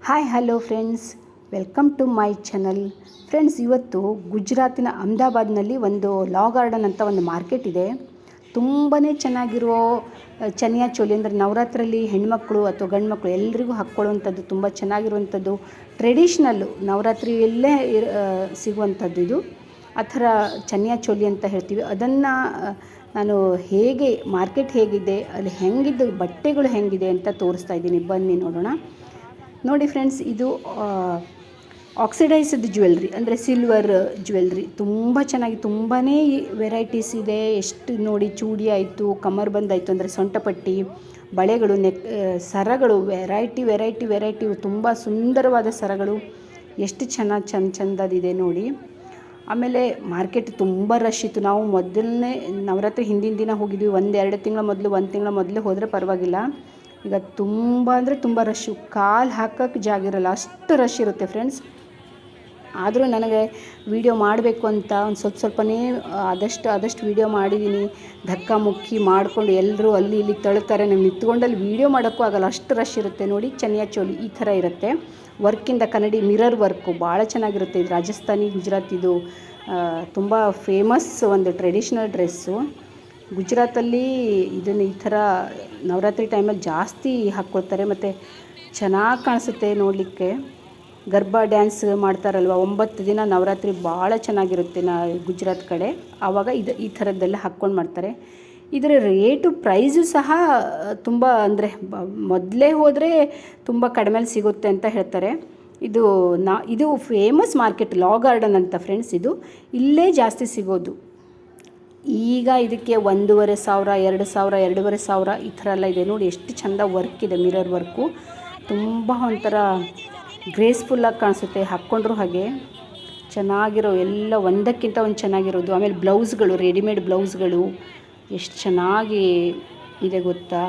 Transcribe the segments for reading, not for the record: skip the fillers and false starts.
Hi hello friends, welcome to my channel. Friends, ಇವತ್ತು ಗುಜರಾತಿನ ಅಹಮದಾಬಾದ್ನಲ್ಲಿ ಒಂದು ಲಾ ಗಾರ್ಡನ್ ಅಂತ ಒಂದು ಮಾರ್ಕೆಟ್ ಇದೆ. ತುಂಬಾ ಚೆನ್ನಾಗಿರೋ ಚನಿಯಾ ಚೋಲಿ ಅಂದರೆ ನವರಾತ್ರಿಯಲ್ಲಿ ಹೆಣ್ಮಕ್ಳು ಅಥವಾ ಗಂಡು ಮಕ್ಕಳು ಎಲ್ರಿಗೂ ಹಾಕ್ಕೊಳ್ಳುವಂಥದ್ದು, ತುಂಬ ಚೆನ್ನಾಗಿರುವಂಥದ್ದು, ಟ್ರೆಡಿಷ್ನಲ್ಲು ನವರಾತ್ರಿಯಲ್ಲೇ ಸಿಗುವಂಥದ್ದು. ಇದು ಆ ಥರ ಚನಿಯಾ ಚೋಲಿ ಅಂತ ಹೇಳ್ತೀವಿ. ಅದನ್ನು ನಾನು ಹೇಗೆ ಮಾರ್ಕೆಟ್ ಹೇಗಿದೆ, ಅಲ್ಲಿ ಹೆಂಗಿದ್ದು ಬಟ್ಟೆಗಳು ಹೆಂಗಿದೆ ಅಂತ ತೋರಿಸ್ತಾ ಇದ್ದೀನಿ. ಬನ್ನಿ ನೋಡೋಣ. ನೋಡಿ ಫ್ರೆಂಡ್ಸ್, ಇದು ಆಕ್ಸಿಡೈಸ್ಡ್ ಜ್ಯುವೆಲ್ರಿ ಅಂದರೆ ಸಿಲ್ವರ್ ಜ್ಯುವೆಲ್ರಿ. ತುಂಬ ಚೆನ್ನಾಗಿ ತುಂಬಾ ವೆರೈಟೀಸ್ ಇದೆ. ಎಷ್ಟು ನೋಡಿ, ಚೂಡಿ ಆಯಿತು, ಕಮರ್ ಬಂದ್ ಆಯಿತು ಅಂದರೆ ಸೊಂಟಪಟ್ಟಿ, ಬಳೆಗಳು, ಸರಗಳು, ವೆರೈಟಿ ತುಂಬ ಸುಂದರವಾದ ಸರಗಳು, ಎಷ್ಟು ಚಂದದಿದೆ ನೋಡಿ. ಆಮೇಲೆ ಮಾರ್ಕೆಟ್ ತುಂಬ ರಶ್ ಇತ್ತು. ನಾವು ಮೊದಲನೇ ನವರಾತ್ರಿ ಹಿಂದಿನ ದಿನ ಹೋಗಿದ್ವಿ. 1-2 ತಿಂಗಳ ಮೊದಲು, 1 ತಿಂಗಳ ಮೊದಲು ಹೋದರೆ ಪರವಾಗಿಲ್ಲ. ಈಗ ತುಂಬ ಅಂದರೆ ತುಂಬ ರಶ್ಶು, ಕಾಲು ಹಾಕೋಕ್ಕೆ ಜಾಗ ಇರೋಲ್ಲ, ಅಷ್ಟು ರಶ್ ಇರುತ್ತೆ ಫ್ರೆಂಡ್ಸ್. ಆದರೂ ನನಗೆ ವೀಡಿಯೋ ಮಾಡಬೇಕು ಅಂತ ಒಂದು ಸ್ವಲ್ಪನೇ ಆದಷ್ಟು ವೀಡಿಯೋ ಮಾಡಿದ್ದೀನಿ. ಧಕ್ಕ ಮುಕ್ಕಿ ಮಾಡಿಕೊಂಡು ಎಲ್ಲರೂ ಅಲ್ಲಿ ಇಲ್ಲಿ ತಳ್ತಾರೆ. ನಾನು ನಿಂತ್ಕೊಂಡಲ್ಲಿ ವೀಡಿಯೋ ಮಾಡೋಕ್ಕೂ ಆಗಲ್ಲ, ಅಷ್ಟು ರಶ್ ಇರುತ್ತೆ ನೋಡಿ. ಚನಿಯಾ ಚೋಲಿ ಈ ಥರ ಇರುತ್ತೆ. ವರ್ಕಿಂದ ಕನ್ನಡಿ ಮಿರರ್ ವರ್ಕು ಭಾಳ ಚೆನ್ನಾಗಿರುತ್ತೆ. ಇದು ರಾಜಸ್ಥಾನಿ, ಗುಜರಾತಿದು ತುಂಬ ಫೇಮಸ್ ಒಂದು ಟ್ರೆಡಿಷ್ನಲ್ ಡ್ರೆಸ್ಸು. ಗುಜರಾತಲ್ಲಿ ಇದನ್ನು ಈ ಥರ ನವರಾತ್ರಿ ಟೈಮಲ್ಲಿ ಜಾಸ್ತಿ ಹಾಕ್ಕೊಳ್ತಾರೆ. ಮತ್ತು ಚೆನ್ನಾಗಿ ಕಾಣಿಸುತ್ತೆ ನೋಡಲಿಕ್ಕೆ. ಗರ್ಬಾ ಡ್ಯಾನ್ಸ್ ಮಾಡ್ತಾರಲ್ವ, 9 ದಿನ ನವರಾತ್ರಿ ಭಾಳ ಚೆನ್ನಾಗಿರುತ್ತೆ ಗುಜರಾತ್ ಕಡೆ. ಆವಾಗ ಈ ಥರದ್ದೆಲ್ಲ ಹಾಕ್ಕೊಂಡು ಮಾಡ್ತಾರೆ. ಇದರ ಪ್ರೈಸು ಸಹ ತುಂಬ ಅಂದರೆ ಮೊದಲೇ ಹೋದರೆ ತುಂಬ ಕಡಿಮೆಲಿ ಸಿಗುತ್ತೆ ಅಂತ ಹೇಳ್ತಾರೆ. ಇದು ಫೇಮಸ್ ಮಾರ್ಕೆಟ್ ಲಾ ಗಾರ್ಡನ್ ಅಂತ ಫ್ರೆಂಡ್ಸ್. ಇದು ಇಲ್ಲೇ ಜಾಸ್ತಿ ಸಿಗೋದು. ಈಗ ಇದಕ್ಕೆ 1,500, 2,000, 2,500 ಈ ಥರ ಎಲ್ಲ ಇದೆ ನೋಡಿ. ಎಷ್ಟು ಚೆಂದ ವರ್ಕ್ ಇದೆ, ಮಿರರ್ ವರ್ಕು. ತುಂಬ ಒಂಥರ ಗ್ರೇಸ್ಫುಲ್ಲಾಗಿ ಕಾಣಿಸುತ್ತೆ, ಹಾಕ್ಕೊಂಡ್ರು ಹಾಗೆ ಚೆನ್ನಾಗಿರೋ ಎಲ್ಲ ಒಂದಕ್ಕಿಂತ ಒಂದು ಚೆನ್ನಾಗಿರೋದು. ಆಮೇಲೆ ಬ್ಲೌಸ್ಗಳು, ರೆಡಿಮೇಡ್ ಬ್ಲೌಸ್ಗಳು ಎಷ್ಟು ಚೆನ್ನಾಗಿ ಇದೆ ಗೊತ್ತಾ.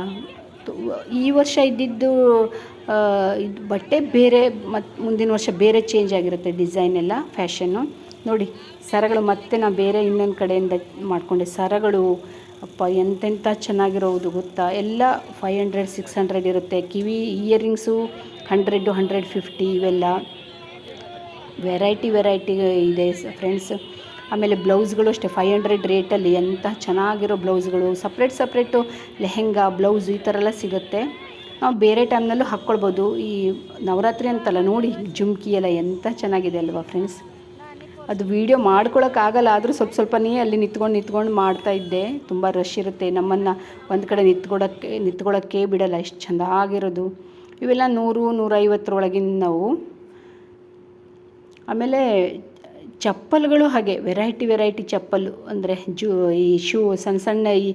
ಈ ವರ್ಷ ಇದ್ದಿದ್ದು ಇದು ಬಟ್ಟೆ ಬೇರೆ, ಮತ್ತು ಮುಂದಿನ ವರ್ಷ ಬೇರೆ ಚೇಂಜ್ ಆಗಿರುತ್ತೆ ಡಿಸೈನ್ ಎಲ್ಲ, ಫ್ಯಾಷನ್ನು ನೋಡಿ. ಸರಗಳು ಮತ್ತೆ ನಾನು ಬೇರೆ ಇನ್ನೊಂದು ಕಡೆಯಿಂದ ಮಾಡಿಕೊಂಡೆ ಸರಗಳು. ಅಪ್ಪ ಎಂತೆಂಥ ಚೆನ್ನಾಗಿರೋದು ಗೊತ್ತಾ. ಎಲ್ಲ 500, 600 ಇರುತ್ತೆ. ಕಿವಿ ಇಯರಿಂಗ್ಸು 100, 150 ಇವೆಲ್ಲ ವೆರೈಟಿ ಇದೆ ಫ್ರೆಂಡ್ಸ್. ಆಮೇಲೆ ಬ್ಲೌಸ್ಗಳು ಅಷ್ಟೇ 500 ರೇಟಲ್ಲಿ ಎಂಥ ಚೆನ್ನಾಗಿರೋ ಬ್ಲೌಸ್ಗಳು. ಸಪ್ರೇಟು ಲೆಹೆಂಗಾ, ಬ್ಲೌಸು ಈ ಥರ ಎಲ್ಲ ಸಿಗುತ್ತೆ. ನಾವು ಬೇರೆ ಟೈಮ್ನಲ್ಲೂ ಹಾಕ್ಕೊಳ್ಬೋದು. ಈ ನವರಾತ್ರಿ ಅಂತಲ್ಲ ನೋಡಿ, ಜುಮ್ಕಿ ಎಲ್ಲ ಎಂಥ ಚೆನ್ನಾಗಿದೆ ಅಲ್ವಾ ಫ್ರೆಂಡ್ಸ್. ಅದು ವೀಡಿಯೋ ಮಾಡ್ಕೊಳಕ್ಕಾಗಲ್ಲ, ಆದರೂ ಸ್ವಲ್ಪನೇ ಅಲ್ಲಿ ನಿಂತ್ಕೊಂಡು ಮಾಡ್ತಾಯಿದ್ದೆ. ತುಂಬ ರಶ್ ಇರುತ್ತೆ, ನಮ್ಮನ್ನು ಒಂದು ಕಡೆ ನಿಂತ್ಕೊಳ್ಳೋಕ್ಕೆ ಬಿಡಲ್ಲ, ಎಷ್ಟು ಚೆಂದಾಗಿರೋದು. ಇವೆಲ್ಲ 100-150 ಒಳಗಿನ ನಾವು. ಆಮೇಲೆ ಚಪ್ಪಲ್ಗಳು ಹಾಗೆ ವೆರೈಟಿ ಚಪ್ಪಲು ಅಂದರೆ ಈ ಶೂ, ಸಣ್ಣ ಈ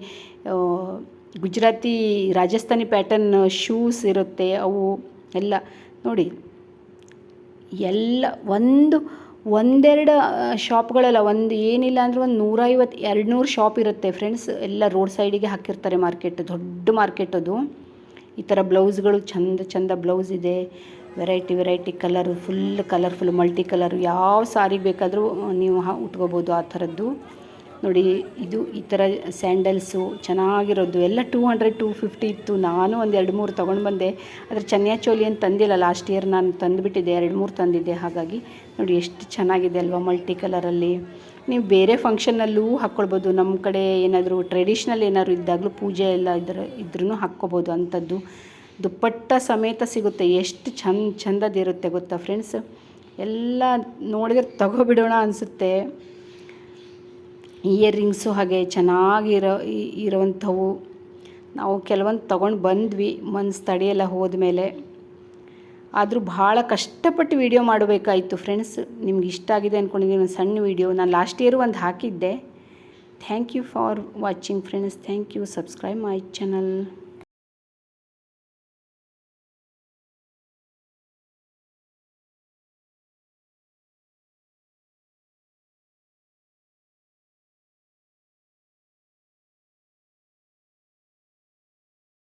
ಗುಜರಾತಿ ರಾಜಸ್ಥಾನಿ ಪ್ಯಾಟರ್ನ್ ಶೂಸ್ ಇರುತ್ತೆ. ಅವು ಎಲ್ಲ ನೋಡಿ, ಎಲ್ಲ ಒಂದೆರಡು ಶಾಪ್ಗಳಲ್ಲ, ಏನಿಲ್ಲ ಅಂದರೆ ಒಂದು 150-200 ಶಾಪ್ ಇರುತ್ತೆ ಫ್ರೆಂಡ್ಸ್. ಎಲ್ಲ ರೋಡ್ ಸೈಡಿಗೆ ಹಾಕಿರ್ತಾರೆ. ದೊಡ್ಡ ಮಾರ್ಕೆಟ್ ಅದು. ಈ ಥರ ಬ್ಲೌಸ್ಗಳು ಚಂದ ಬ್ಲೌಸ್ ಇದೆ. Variety colour, full colourful, multi colour, ಯಾವ ಸಾರಿಗೆ ಬೇಕಾದರೂ ನೀವು ಉಟ್ಕೋಬೋದು ಆ ಥರದ್ದು ನೋಡಿ. ಈ ಥರ ಸ್ಯಾಂಡಲ್ಸು ಚೆನ್ನಾಗಿರೋದು ಎಲ್ಲ 200-250 ಇತ್ತು. ನಾನು ಒಂದು 2-3 ತೊಗೊಂಡು ಬಂದೆ. ಆದರೆ ಚನಿಯಾ ಚೋಲಿ ಅಂತ ತಂದಿಲ್ಲ, ಲಾಸ್ಟ್ ಇಯರ್ ನಾನು ತಂದುಬಿಟ್ಟಿದ್ದೆ, 2-3 ತಂದಿದ್ದೆ. ಹಾಗಾಗಿ ನೋಡಿ ಎಷ್ಟು ಚೆನ್ನಾಗಿದೆ ಅಲ್ವಾ, ಮಲ್ಟಿ ಕಲರಲ್ಲಿ. ನೀವು ಬೇರೆ ಫಂಕ್ಷನ್ನಲ್ಲೂ ಹಾಕ್ಕೊಳ್ಬೋದು. ನಮ್ಮ ಕಡೆ ಏನಾದರೂ ಟ್ರೆಡಿಷ್ನಲ್ ಏನಾದರೂ ಇದ್ದಾಗಲೂ, ಪೂಜೆ ಎಲ್ಲ ಇದ್ರೂ ಹಾಕ್ಕೋಬೋದು ಅಂಥದ್ದು. ದುಪ್ಪಟ್ಟ ಸಮೇತ ಸಿಗುತ್ತೆ. ಎಷ್ಟು ಚಂದದಿರುತ್ತೆ ಗೊತ್ತಾ ಫ್ರೆಂಡ್ಸ್. ಎಲ್ಲ ನೋಡಿದ್ರೆ ತಗೋಬಿಡೋಣ ಅನಿಸುತ್ತೆ. ಇಯರಿಂಗ್ಸು ಹಾಗೆ ಇರೋವಂಥವು ನಾವು ಕೆಲವೊಂದು ತೊಗೊಂಡು ಬಂದ್ವಿ ಮನ್ಸು ತಡೆಯೆಲ್ಲ ಹೋದ್ಮೇಲೆ. ಆದರೂ ಭಾಳ ಕಷ್ಟಪಟ್ಟು ವೀಡಿಯೋ ಮಾಡಬೇಕಾಯಿತು ಫ್ರೆಂಡ್ಸ್. ನಿಮ್ಗೆ ಇಷ್ಟ ಆಗಿದೆ ಅಂದ್ಕೊಂಡಿದ್ದೀನಿ. ಒಂದು ಸಣ್ಣ ವೀಡಿಯೋ ನಾನು ಲಾಸ್ಟ್ ಇಯರ್ ಒಂದು ಹಾಕಿದ್ದೆ. Thank you for watching friends. Thank you. Subscribe my channel.